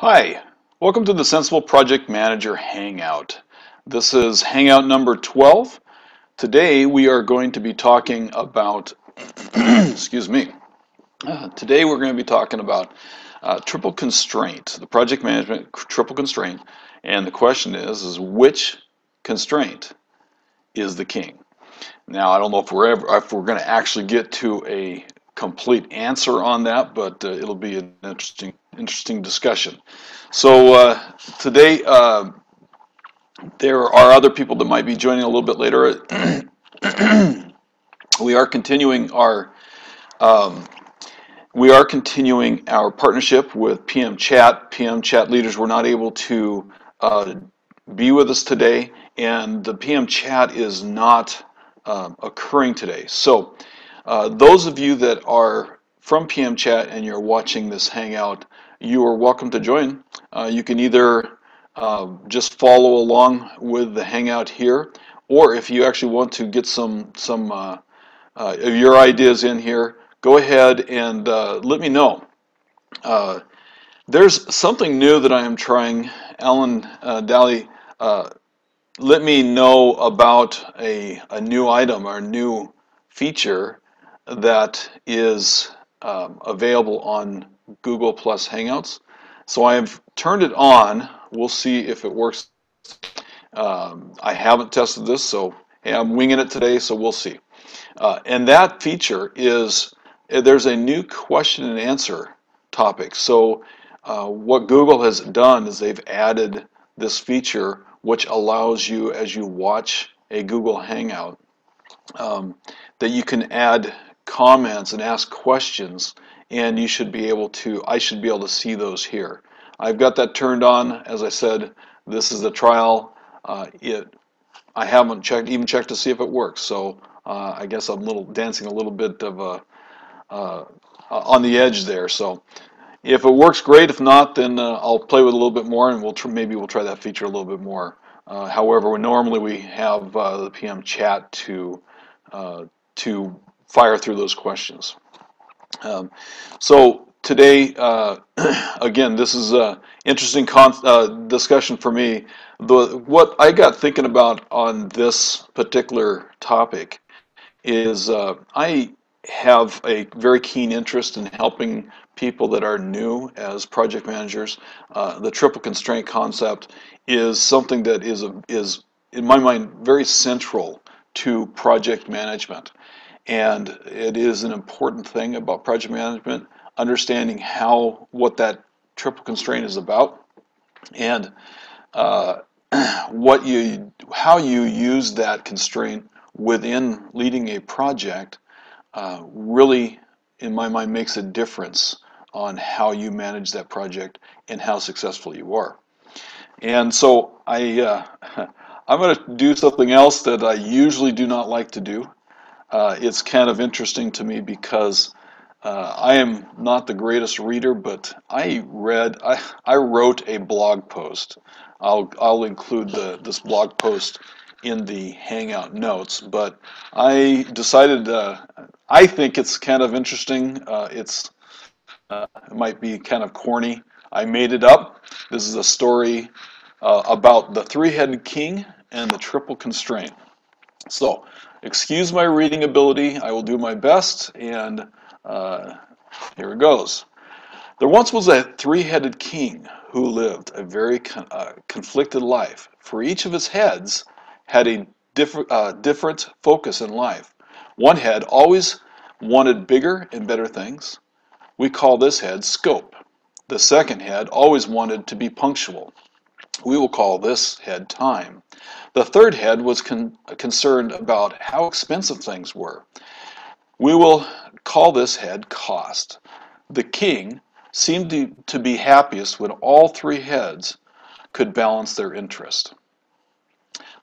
Hi, welcome to the Sensible Project Manager Hangout. This is Hangout number 12. Today we are going to be talking about, excuse me, today we're going to be talking about triple constraint, the project management triple constraint, and the question is which constraint is the king? Now I don't know if we're going to actually get to a complete answer on that, but it'll be an interesting discussion. So today there are other people that might be joining a little bit later. we are continuing our um, we are continuing our partnership with PM Chat. PM Chat leaders were not able to be with us today, and the PM Chat is not occurring today. So those of you that are from PM Chat and you're watching this Hangout, you are welcome to join. You can either just follow along with the Hangout here, or if you actually want to get some of your ideas in here, go ahead and let me know. There's something new that I am trying. Alan Daly, let me know about a new item or a new feature that is available on Google Plus Hangouts. So I have turned it on. We'll see if it works. I haven't tested this, so hey, I'm winging it today, so we'll see. And that feature is there's a new question and answer topic. So what Google has done is they've added this feature which allows you, as you watch a Google Hangout, that you can add comments and ask questions, and you should be able to, I should be able to see those here. I've got that turned on. As I said, this is a trial. I haven't even checked to see if it works, so I guess I'm dancing a little bit of on the edge there. So if it works, great. If not, then I'll play with it a little bit more, and maybe we'll try that feature a little bit more. However, normally we have the PM Chat to fire through those questions. So today, again, this is an interesting discussion for me. What I got thinking about on this particular topic is I have a very keen interest in helping people that are new as project managers. The triple constraint concept is something that is in my mind very central to project management, and it is an important thing about project management, understanding what that triple constraint is about, and uh, how you use that constraint within leading a project really, in my mind, makes a difference on how you manage that project and how successful you are. And so I'm going to do something else that I usually do not like to do. It's kind of interesting to me because I am not the greatest reader, but I wrote a blog post. I'll include this blog post in the Hangout notes, but I decided I think it's kind of interesting. It might be kind of corny. I made it up. This is a story about the three-headed king and the triple constraint. So, excuse my reading ability. I will do my best, and uh, here it goes. There once was a three-headed king who lived a very conflicted life, for each of his heads had a different focus in life. One head always wanted bigger and better things. We call this head scope. The second head always wanted to be punctual. We will call this head time. The third head was concerned about how expensive things were. We will call this head cost. The king seemed to be happiest when all three heads could balance their interest.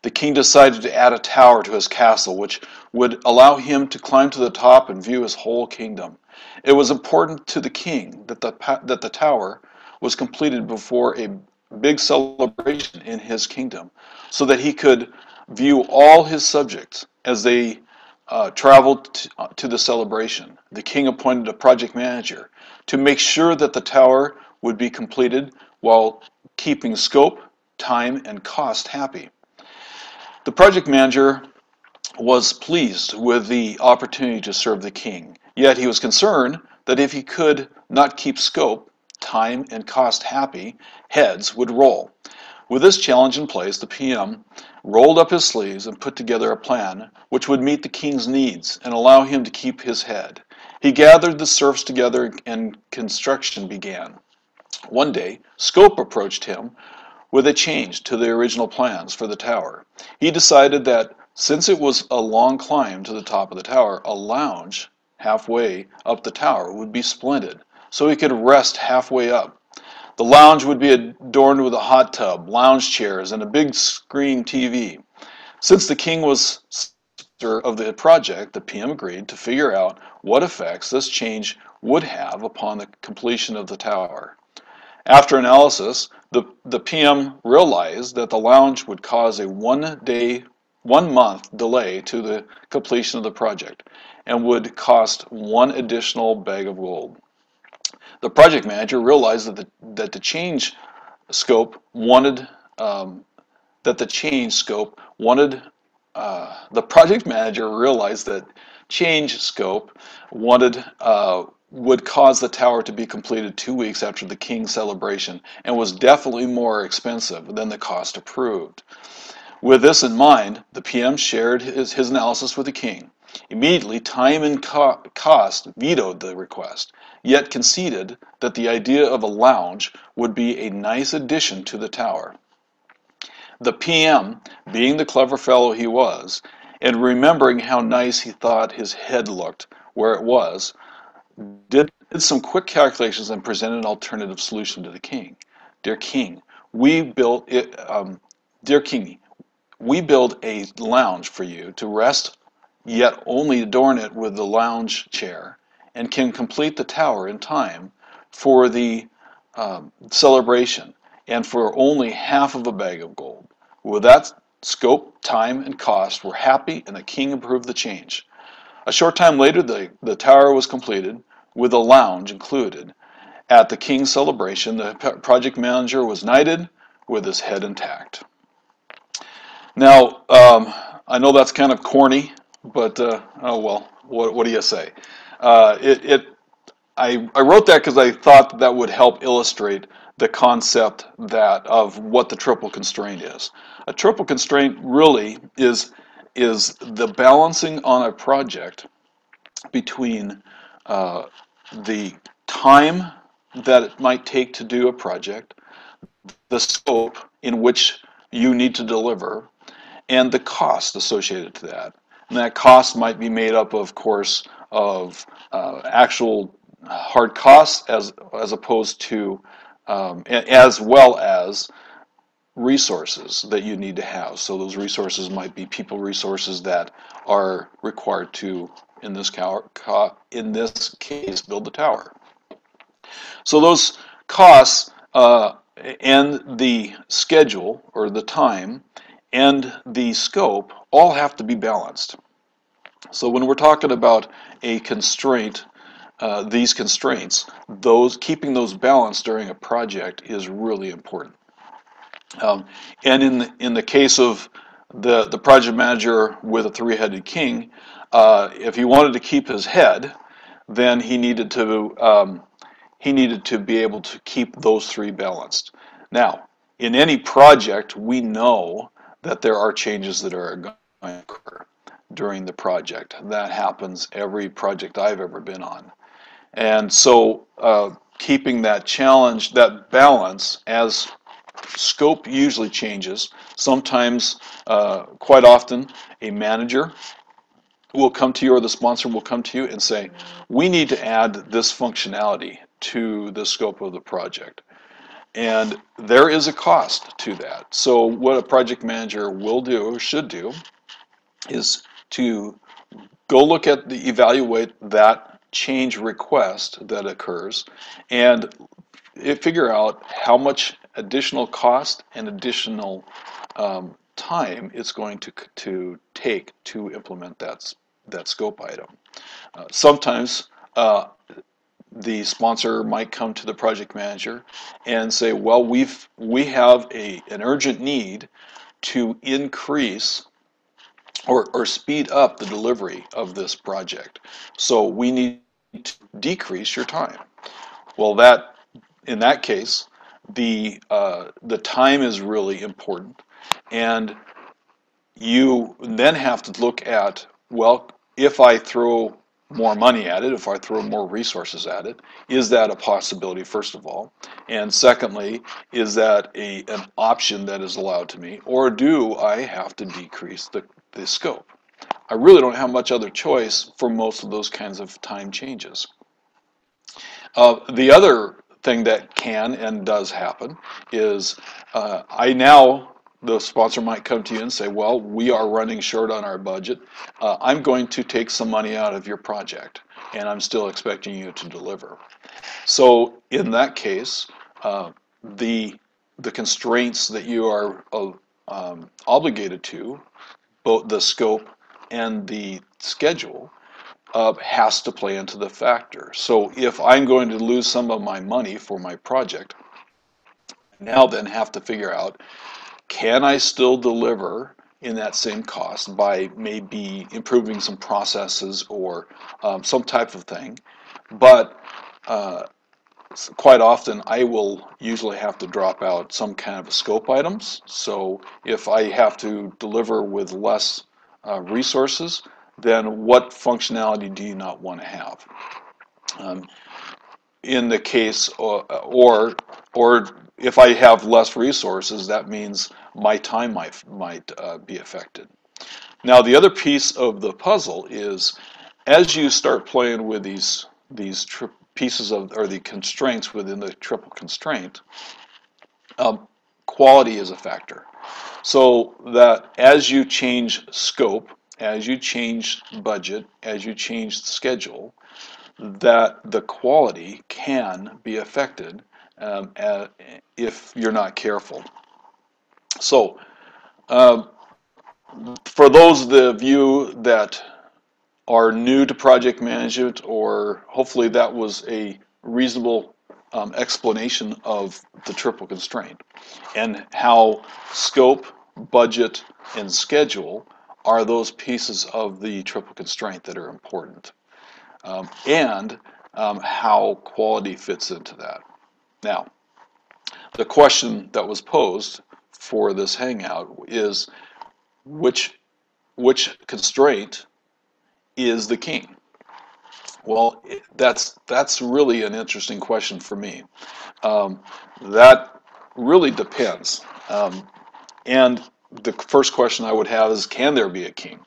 The king decided to add a tower to his castle, which would allow him to climb to the top and view his whole kingdom. It was important to the king that the tower was completed before a big celebration in his kingdom, so that he could view all his subjects as they traveled to the celebration. The king appointed a project manager to make sure that the tower would be completed while keeping scope, time, and cost happy. The project manager was pleased with the opportunity to serve the king, yet he was concerned that if he could not keep scope, time, and cost happy, heads would roll. With this challenge in place, the PM rolled up his sleeves and put together a plan which would meet the king's needs and allow him to keep his head. He gathered the serfs together and construction began. One day, Scope approached him with a change to the original plans for the tower. He decided that since it was a long climb to the top of the tower, a lounge halfway up the tower would be splendid, so he could rest halfway up. The lounge would be adorned with a hot tub, lounge chairs, and a big screen TV. Since the king was sponsor of the project, the PM agreed to figure out what effects this change would have upon the completion of the tower. After analysis, the PM realized that the lounge would cause a 1 month delay to the completion of the project and would cost one additional bag of gold. The project manager realized that the change scope wanted that the change scope wanted the project manager realized that change scope wanted would cause the tower to be completed 2 weeks after the king's celebration and was definitely more expensive than the cost approved. With this in mind, the PM shared his analysis with the king. Immediately, time and cost vetoed the request, yet conceded that the idea of a lounge would be a nice addition to the tower. The PM, being the clever fellow he was, and remembering how nice he thought his head looked where it was, did some quick calculations and presented an alternative solution to the king. Dear king, we built it. Dear king, we build a lounge for you to rest, yet only adorn it with the lounge chair, and can complete the tower in time for the celebration, and for only half of a bag of gold. With that scope, time, and cost were happy, and the king approved the change. A short time later, the tower was completed, with a lounge included. At the king's celebration, the project manager was knighted with his head intact. Now, I know that's kind of corny, but oh well, what do you say? Uh, it, it I wrote that because I thought that would help illustrate the concept that of what the triple constraint is. A triple constraint really is the balancing on a project between the time that it might take to do a project, the scope in which you need to deliver, and the cost associated to that. And that cost might be made up, of course, of actual hard costs as opposed to, as well as resources that you need to have. So those resources might be people resources that are required to, in this case, build the tower. So those costs and the schedule or the time and the scope all have to be balanced. So when we're talking about a constraint, these constraints, keeping those balanced during a project is really important. And in the case of the project manager with a three-headed king, if he wanted to keep his head, then he needed to be able to keep those three balanced. Now, in any project, we know that there are changes that are going to occur during the project. That happens every project I've ever been on. And so keeping that challenge, that balance, as scope usually changes, sometimes, quite often, a manager will come to you or the sponsor will come to you and say, we need to add this functionality to the scope of the project. And there is a cost to that. So what a project manager will do or should do is to go look at evaluate that change request that occurs and figure out how much additional cost and additional time it's going to take to implement that scope item. Sometimes the sponsor might come to the project manager and say, well, we have an urgent need to increase or speed up the delivery of this project. So we need to decrease your time. Well, that in that case, the time is really important, and you then have to look at, well, if I throw more money at it, if I throw more resources at it, is that a possibility, first of all? And secondly, is that an option that is allowed to me, or do I have to decrease the scope? I really don't have much other choice for most of those kinds of time changes. The other thing that can and does happen is the sponsor might come to you and say, well, we are running short on our budget. I'm going to take some money out of your project, and I'm still expecting you to deliver. So in that case, the the constraints that you are obligated to, both the scope and the schedule, has to play into the factor. So if I'm going to lose some of my money for my project, I now then have to figure out, can I still deliver in that same cost by maybe improving some processes or some type of thing? But quite often I will usually have to drop out some kind of scope items. So if I have to deliver with less resources, then what functionality do you not want to have? Um, in the case, or if I have less resources, that means my time might be affected. Now, the other piece of the puzzle is, as you start playing with these pieces of, or the constraints within the triple constraint, um, quality is a factor. So that as you change scope, as you change budget, as you change schedule, that the quality can be affected if you're not careful. So, for those of you that are new to project management, or hopefully that was a reasonable explanation of the triple constraint and how scope, budget, and schedule are those pieces of the triple constraint that are important, and how quality fits into that. Now, the question that was posed for this hangout is, which constraint is the king? Well, that's really an interesting question for me. Um, that really depends. And the first question I would have is, can there be a king?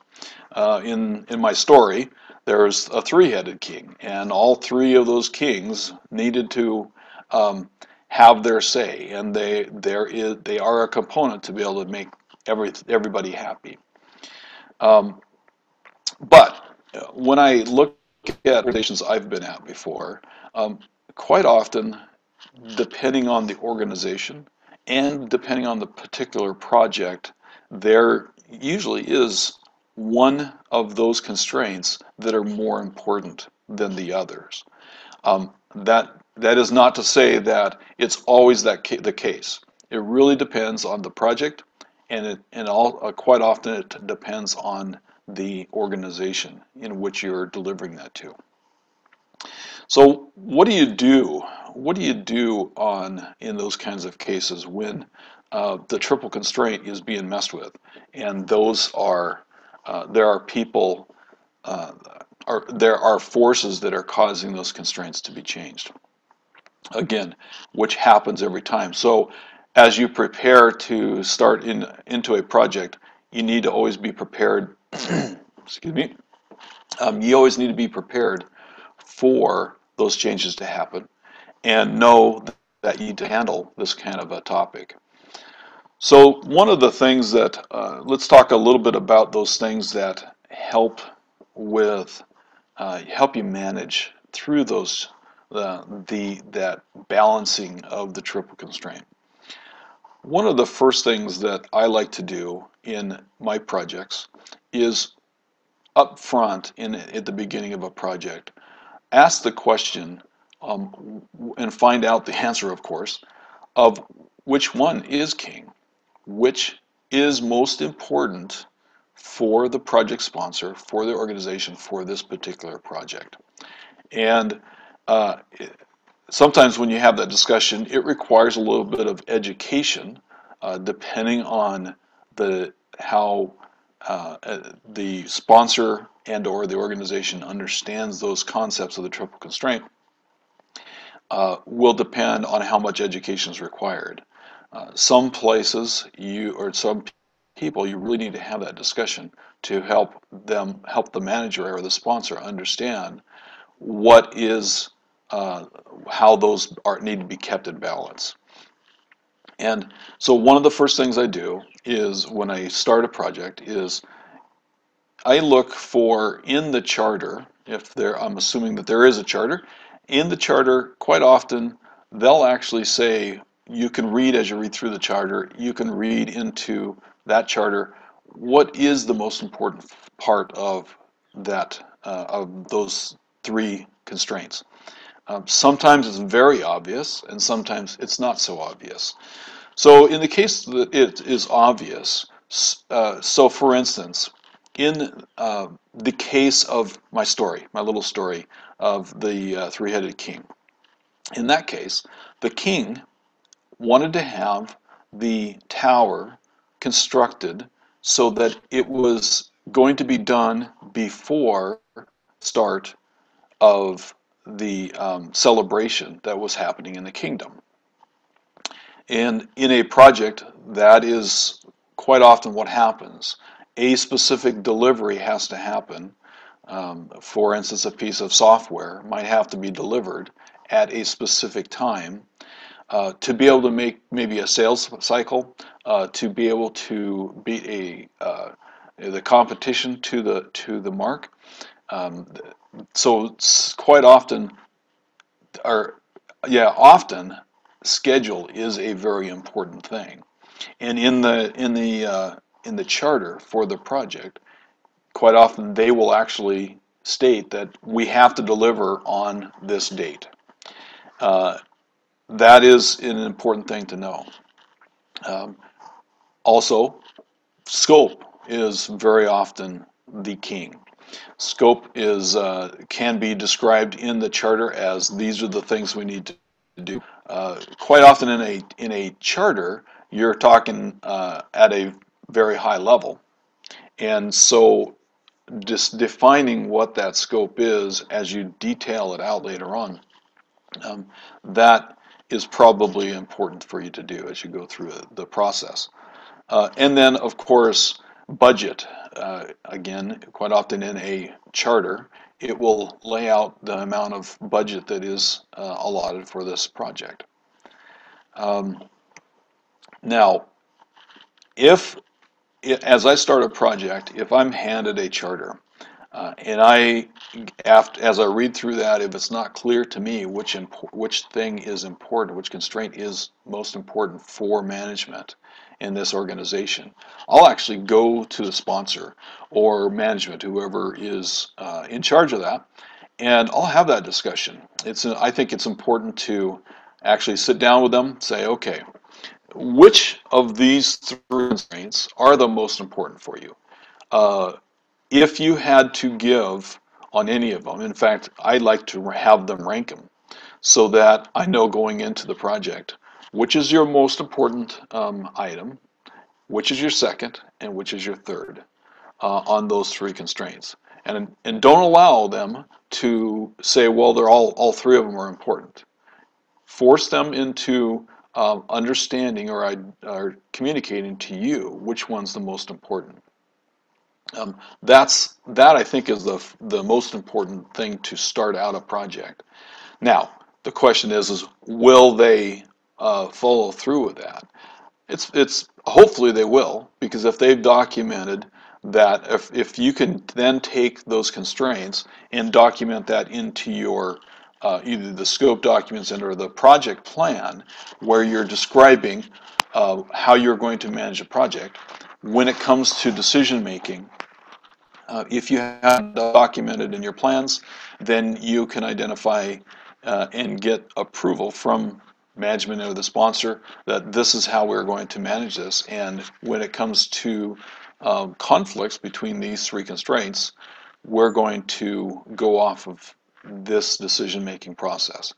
In my story, there's a three-headed king, and all three of those kings needed to have their say, and they are a component to be able to make everybody happy. Um, but when I look at organizations I've been at before, um, quite often, depending on the organization and depending on the particular project, there usually is one of those constraints that are more important than the others. That is not to say that it's always the case. It really depends on the project, and quite often it depends on the organization in which you're delivering that to. So what do you do? What do you do in those kinds of cases when the triple constraint is being messed with, and there are people, uh, there are forces that are causing those constraints to be changed? Again, which happens every time. So as you prepare to start into a project, you need to always be prepared. Excuse me. You always need to be prepared for those changes to happen, and know that you need to handle this kind of a topic. So one of the things that, let's talk a little bit about those things that with, help you manage through that balancing of the triple constraint. One of the first things that I like to do in my projects is up front at the beginning of a project, ask the question and find out the answer, of course, of which one is king, which is most important for the project sponsor, for the organization, for this particular project. And uh, sometimes when you have that discussion, it requires a little bit of education, depending on the how the sponsor and or the organization understands those concepts of the triple constraint, will depend on how much education is required. Some places or some people, you really need to have that discussion to help the manager or the sponsor understand what is how those need to be kept in balance. And so one of the first things I do is when I start a project is I look for in the charter, if there, I'm assuming that there is a charter, in the charter quite often they'll actually say you can read as you read through the charter, you can read into that charter what is the most important part of those three constraints. Sometimes it's very obvious, and sometimes it's not so obvious. So in the case that it is obvious, so for instance, in the case of my story, my little story of the three-headed king, in that case, the king wanted to have the tower constructed so that it was going to be done before start of the celebration that was happening in the kingdom. And in a project, that is quite often what happens. A specific delivery has to happen. For instance, a piece of software might have to be delivered at a specific time to be able to make maybe a sales cycle, to be able to beat the competition to the mark. Um, so quite often, or yeah, often schedule is a very important thing. And in the charter for the project, quite often they will actually state that we have to deliver on this date. Uh, that is an important thing to know. Um, Also, scope is very often the king. Scope is can be described in the charter as these are the things we need to do. Quite often in a charter, you're talking at a very high level, and so just defining what that scope is as you detail it out later on, um, that is probably important for you to do as you go through the process. And then, of course, budget. Again, quite often in a charter, it will lay out the amount of budget that is allotted for this project. Um, Now, if as I start a project, if I'm handed a charter and as I read through that, if it's not clear to me which thing is important, which constraint is most important for management in this organization, I'll actually go to the sponsor or management, whoever is in charge of that, and I'll have that discussion. I think it's important to actually sit down with them, say, okay, which of these three constraints are the most important for you? Uh, if you had to give on any of them, in fact, I like to have them rank them so that I know going into the project which is your most important item, which is your second, and which is your third on those three constraints. And don't allow them to say, well, they're all three of them are important. Force them into understanding or communicating to you which one's the most important. That I think is the most important thing to start out a project. Now, the question is will they follow through with that? It's hopefully they will, because if they've documented that, if you can then take those constraints and document that into your either the scope documents and or the project plan, where you're describing how you're going to manage a project, when it comes to decision making, if you have documented in your plans, then you can identify and get approval from management or the sponsor that this is how we're going to manage this. And when it comes to conflicts between these three constraints, we're going to go off of this decision-making process.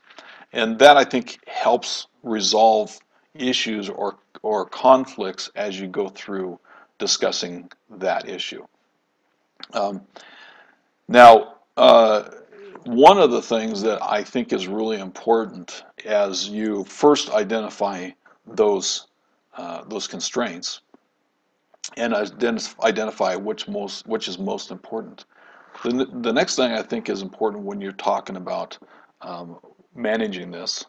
And that, I think, helps resolve issues or conflicts as you go through discussing that issue. Now, one of the things that I think is really important as you first identify those constraints and identify which is most important. The next thing I think is important when you're talking about managing this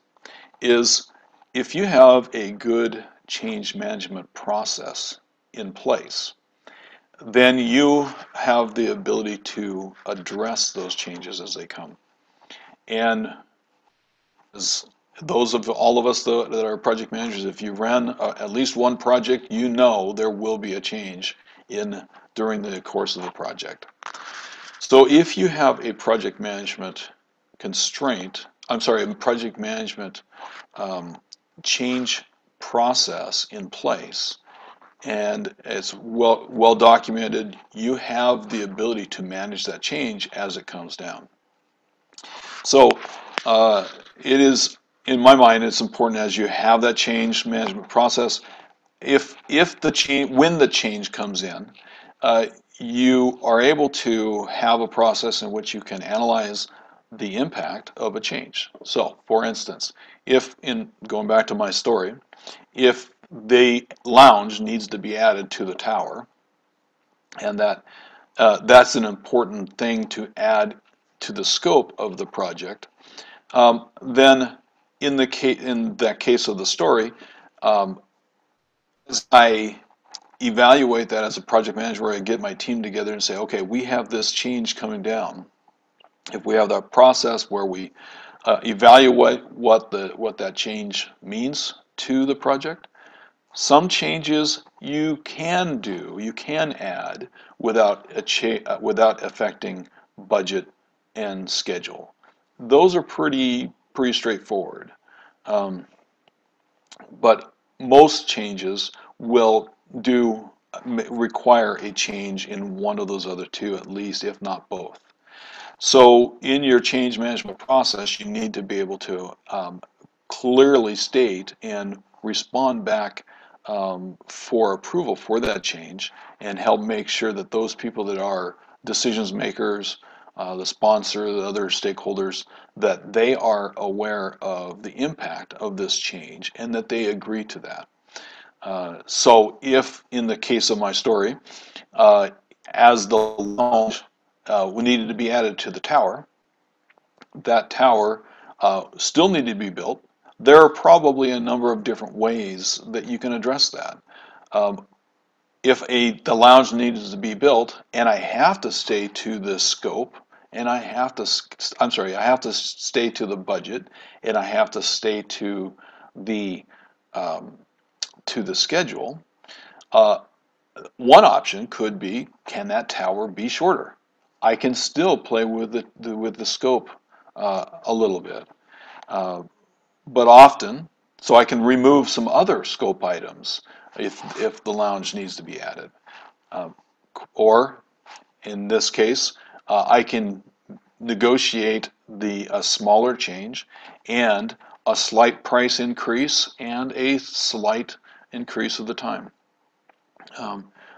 is if you have a good change management process in place, then you have the ability to address those changes as they come. And as those of all of us that are project managers, if you ran at least one project, you know there will be a change during the course of the project. So if you have a project management constraint, I'm sorry, a project management change process in place, and it's well documented, you have the ability to manage that change as it comes down. So it is, in my mind, it's important as you have that change management process. If the change, when the change comes in, you are able to have a process in which you can analyze the impact of a change. So, for instance, if in going back to my story, if the lounge needs to be added to the tower, and that's an important thing to add to the scope of the project, then in that case of the story, as I evaluate that as a project manager, where I get my team together and say, okay, we have this change coming down. If we have that process where we evaluate what that change means to the project, some changes you can add without affecting budget and schedule. Those are pretty straightforward. But most changes will require a change in one of those other two at least, if not both. So in your change management process, you need to be able to clearly state and respond back for approval for that change and help make sure that those people that are decisions makers, the sponsor, the other stakeholders, that they are aware of the impact of this change and that they agree to that. So if, in the case of my story, as the lounge needed to be added to the tower, that tower still needed to be built. There are probably a number of different ways that you can address that. If the lounge needs to be built and I have to stay to the scope and I have to stay to the budget and I have to stay to the schedule, one option could be, can that tower be shorter? I can still play with the scope a little bit, but often, so I can remove some other scope items if the lounge needs to be added. Or in this case, I can negotiate a smaller change and a slight price increase and a slight increase of the time.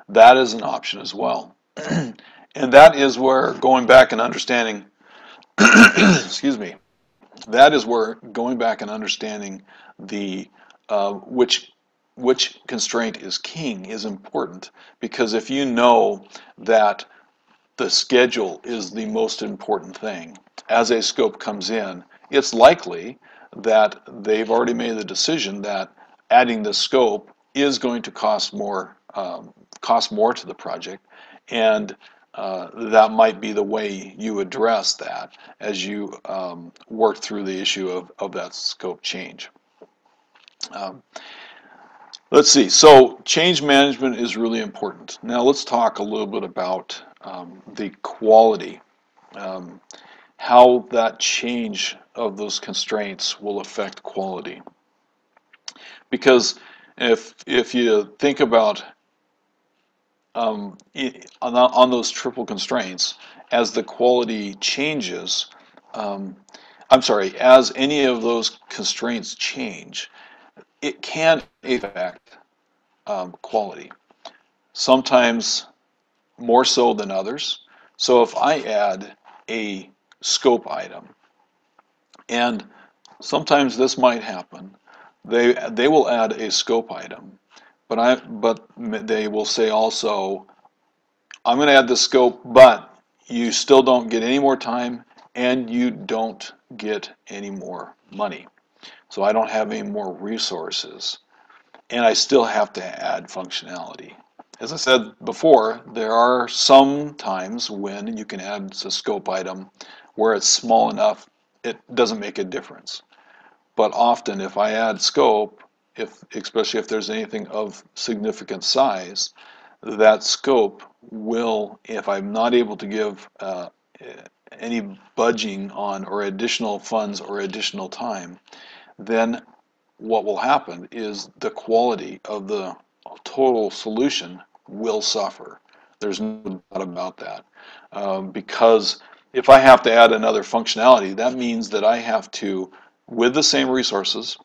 That is an option as well. And that is where going back and understanding, excuse me, that is where going back and understanding the which constraint is king is important, because if you know that the schedule is the most important thing as a scope comes in, it's likely that they've already made the decision that adding the scope is going to cost more to the project, and that might be the way you address that as you work through the issue of that scope change. Let's see, so change management is really important. Now let's talk a little bit about the quality. how that change of those constraints will affect quality. Because if you think about on those triple constraints, as the quality changes, um, I'm sorry, as any of those constraints change, it can affect quality. Sometimes more so than others. So if I add a scope item, and sometimes this might happen, they will add a scope item, but they will say also, I'm going to add the scope, but you still don't get any more time and you don't get any more money. So I don't have any more resources and I still have to add functionality. As I said before, there are some times when you can add a scope item where it's small enough it doesn't make a difference. But often if I add scope, especially if there's anything of significant size, that scope will, if I'm not able to give any budging on or additional funds or additional time, then what will happen is the quality of the total solution will suffer. There's no doubt about that. Because if I have to add another functionality, that means that I have to, with the same resources,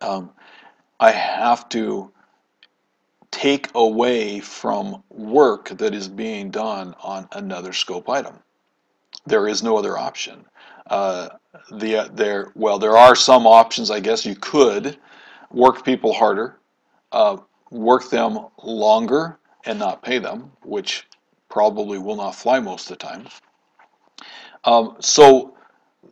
um, I have to take away from work that is being done on another scope item. There is no other option. Uh, there are some options, I guess. You could work people harder, uh, work them longer and not pay them, which probably will not fly most of the time. So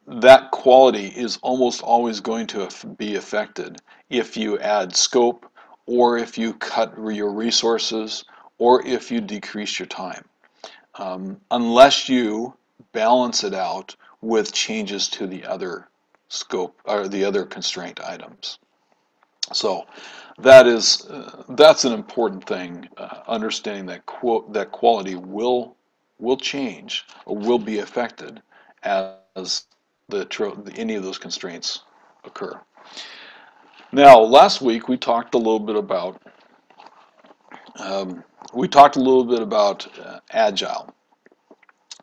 that quality is almost always going to be affected if you add scope or if you cut your resources or if you decrease your time, unless you balance it out with changes to the other scope or the other constraint items. So that's an important thing, understanding that that quality will change or will be affected as any of those constraints occur. Now, last week um, we talked a little bit about agile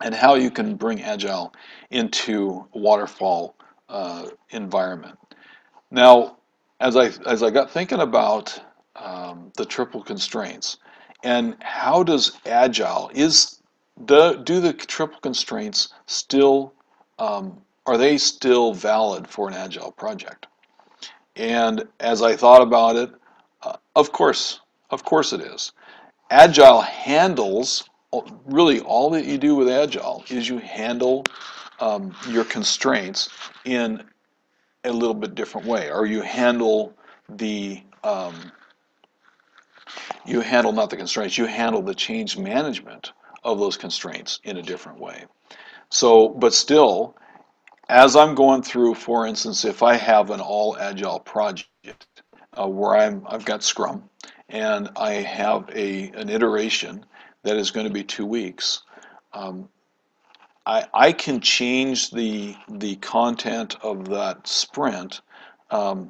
and how you can bring agile into a waterfall environment. Now, as I got thinking about the triple constraints and how does agile do the triple constraints still are they still valid for an agile project? And as I thought about it, of course it is. Agile handles really all that you do with agile is you handle your constraints in a little bit different way, or the you handle not the constraints, you handle the change management of those constraints in a different way. So, but still, as I'm going through, for instance, if I have an all agile project where I've got Scrum and I have an iteration that is going to be 2 weeks, um, I can change the content of that sprint. Um,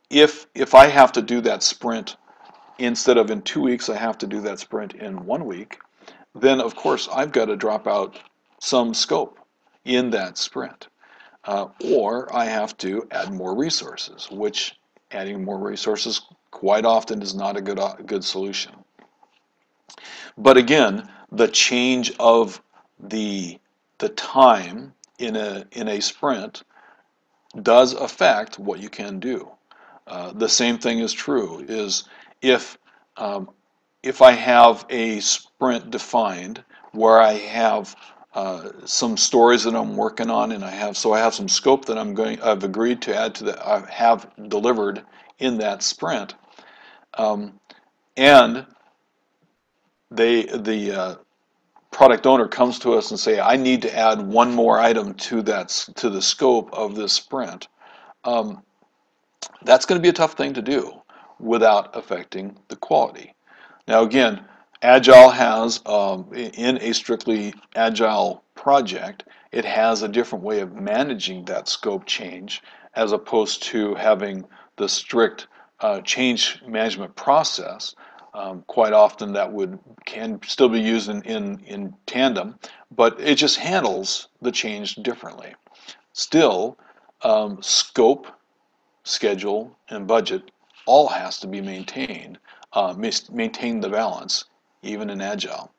if I have to do that sprint instead of in 2 weeks, I have to do that sprint in 1 week, then of course I've got to drop out some scope in that sprint. Or I have to add more resources, which adding more resources quite often is not a good solution. But again, the change of the time in a sprint does affect what you can do. The same thing is true is if um, if I have a sprint defined where I have some stories that I'm working on, and I have some scope that I've agreed to add to that I have delivered in that sprint, um, and the product owner comes to us and say, I need to add one more item to the scope of this sprint. Um, that's going to be a tough thing to do without affecting the quality. Now again, Agile has, in a strictly Agile project, it has a different way of managing that scope change as opposed to having the strict change management process. Quite often that can still be used in tandem, but it just handles the change differently. Still, scope, schedule, and budget all has to be maintained, maintain the balance, even in Agile,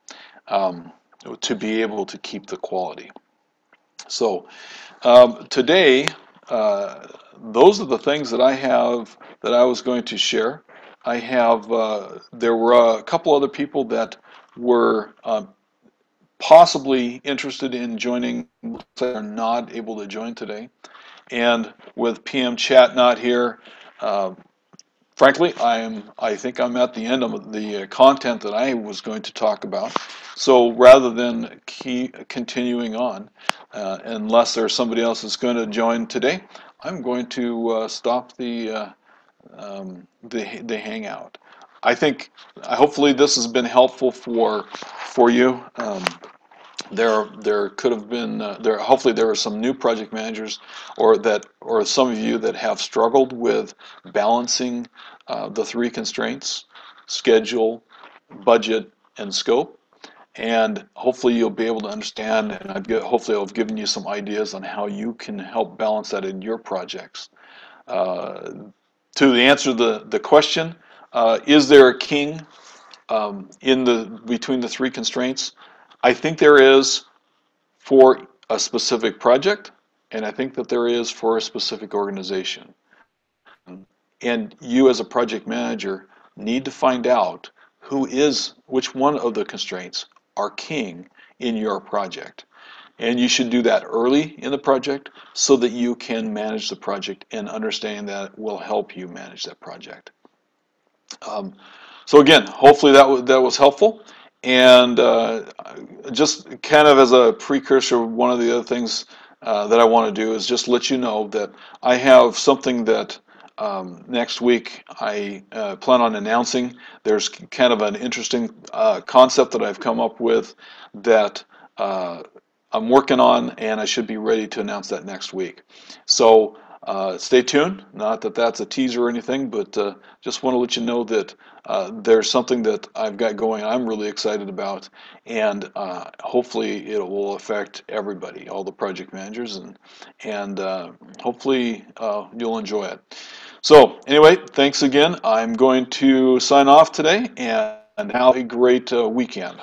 um, to be able to keep the quality. So today, uh, those are the things that I have that I was going to share. I have, there were a couple other people that were possibly interested in joining, that are not able to join today. And with PM Chat not here, uh, frankly, I think I'm at the end of the content that I was going to talk about. So rather than continuing on, unless there's somebody else that's going to join today, I'm going to stop the hangout. I think hopefully this has been helpful for you. There could have been hopefully there are some new project managers or some of you that have struggled with balancing the three constraints: schedule, budget, and scope. And hopefully you'll be able to understand, and hopefully I've given you some ideas on how you can help balance that in your projects. uh, to the answer the question, is there a king in the between the three constraints? I think there is for a specific project, and I think that there is for a specific organization. And you as a project manager need to find out which one of the constraints are king in your project. And you should do that early in the project so that you can manage the project, and understand that will help you manage that project. Um, so again, hopefully that was helpful. And just kind of as a precursor, one of the other things that I want to do is just let you know that I have something that next week I plan on announcing. There's kind of an interesting concept that I've come up with that I'm working on, and I should be ready to announce that next week. So stay tuned. Not that that's a teaser or anything, but just want to let you know that there's something that I've got going I'm really excited about, and hopefully it will affect everybody, all the project managers, and hopefully you'll enjoy it. So anyway, thanks again. I'm going to sign off today, and have a great weekend.